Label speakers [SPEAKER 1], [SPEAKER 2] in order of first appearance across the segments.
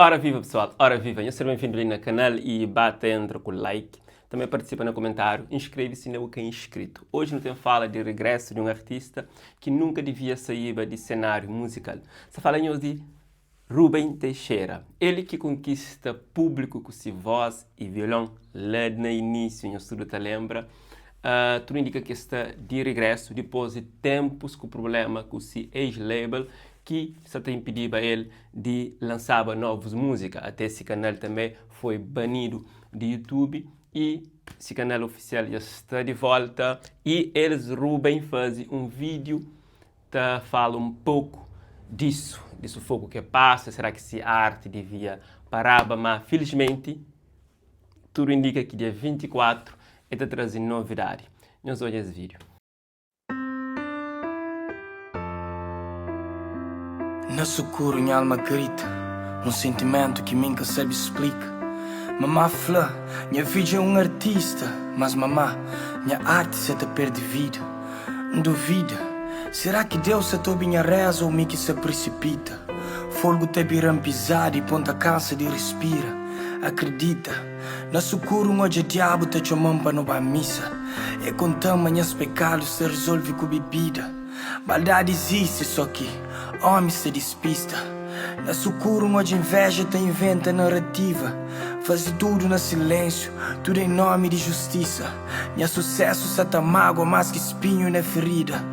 [SPEAKER 1] Ora viva pessoal, ora viva, eu sou bem-vindo ali no canal e bate entra com o like, também participa no comentário, inscreve-se se não é inscrito. Hoje não tem fala de regresso de um artista que nunca devia sair de cenário musical. Se fala hoje de Rubem Teixeira, ele que conquista público com sua voz e violão lá no início, em estudo te lembra, tudo indica que está de regresso depois de tempos com problema com seu ex-label que só tem impedido a ele de lançar novas músicas. Até esse canal também foi banido de YouTube e esse canal oficial já está de volta e eles, Rubem, fazem um vídeo que fala um pouco disso, de sufoco que passa, será que essa arte devia parar, mas felizmente tudo indica que dia 24 está trazendo novidade. Nós olhamos esse vídeo.
[SPEAKER 2] Na socorro minha alma grita, um sentimento que nunca sabe explica. Mamá fala, minha vida é artista, mas mamá, minha arte se te perde vida. Duvida, será que Deus se tobe minha reza ou me que se precipita? Fogo te biram pisado e ponta cansa de respira. Acredita, na socorro hoje diabo te chamando para não missa. E contando minhas pecados se resolve com bebida. Maldade existe, só que homem se despista. Na socorro hoje inveja te inventa narrativa. Faz tudo na silêncio, tudo em nome de justiça. Minha sucesso se tá mágoa, mais que espinho na ferida.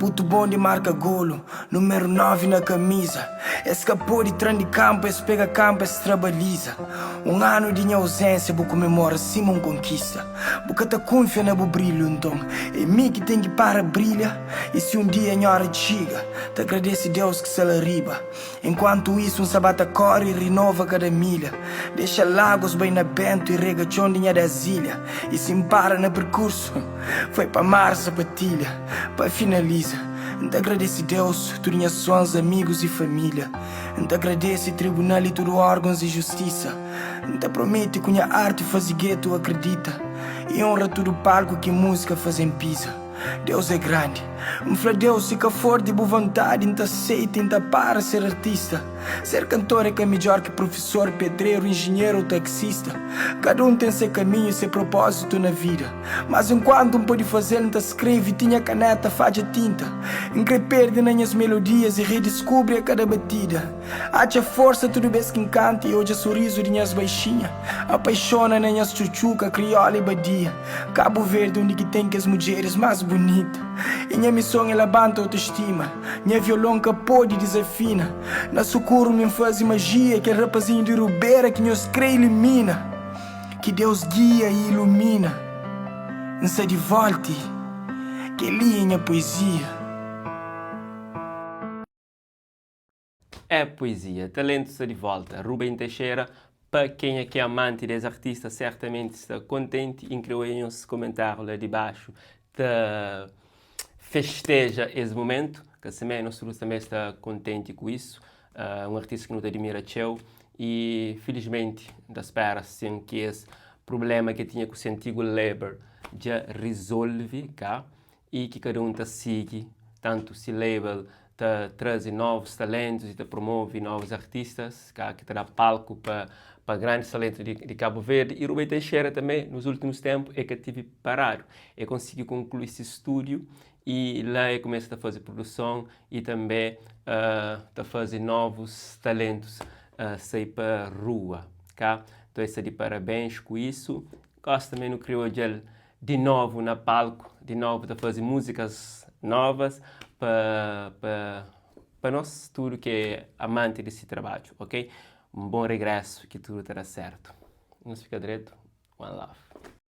[SPEAKER 2] Puto bom de marca golo, número 9 na camisa. Escapou de trem de campo, pega campo, trabalhiza. Um ano de minha ausência, vou comemorar Simão conquista. Boca tá confia na bo brilho, então é mim que tem que para brilha. E se um dia a hora chega, te agradece Deus que se ela riba. Enquanto isso um sabata corre e renova cada milha. Deixa lagos bem na bento e rega chondinha das ilhas. E se para no percurso, foi para mar sapatilha. Para finaliza, te agradece Deus, tudo minhas sons, amigos e família. Te agradece tribunal e tudo órgãos e justiça. Te promete que minha arte faz gueto acredita. E honra tudo palco que música fazem pisa. Deus é grande, Deus fica forte de boa vontade, não aceita, não para ser artista. Ser cantor é que é melhor que professor, pedreiro, engenheiro ou taxista. Cada um tem seu caminho e seu propósito na vida. Mas enquanto pode fazer, não escreve, tinha caneta, faz a tinta. Em perde nas melodias e redescobre a cada batida. Acha força tudo bem que encanta e hoje é sorriso de minhas baixinhas. Apaixona na minhas chuchuca, crioula e badia. Cabo Verde onde que tem que as mulheres mais bonitas. E minha missão é levantar autoestima. Minha violão que pode desafina. Na socorro me faz magia, que é rapazinho de rubeira que nos crê e elimina. Que Deus guia e ilumina. Não se de volte, que linha poesia.
[SPEAKER 1] É poesia, talento está de volta. Rubem Teixeira, para quem é amante desse artista, certamente está contente. Incluem os comentários lá de baixo. Festeja esse momento, que também nós também está contente com isso. Um artista que nos admira teu e felizmente da espera sim que esse problema que tinha com o antigo label já resolve cá e que cada um siga tanto se label traz novos talentos e promove novos artistas que dá palco para grandes talentos de Cabo Verde. E Rubem Teixeira também, nos últimos tempos, é que tive parado. E consegui concluir esse estúdio e lá eu começo a fazer produção e também a fazer novos talentos sair para a rua. Tá? Então, esse de parabéns com isso. Gosto também no crioulo de novo na palco, de novo a fazer músicas novas para nós, tudo que é amante desse trabalho, ok? Um bom regresso, que tudo terá certo. Não se fica direito. One love.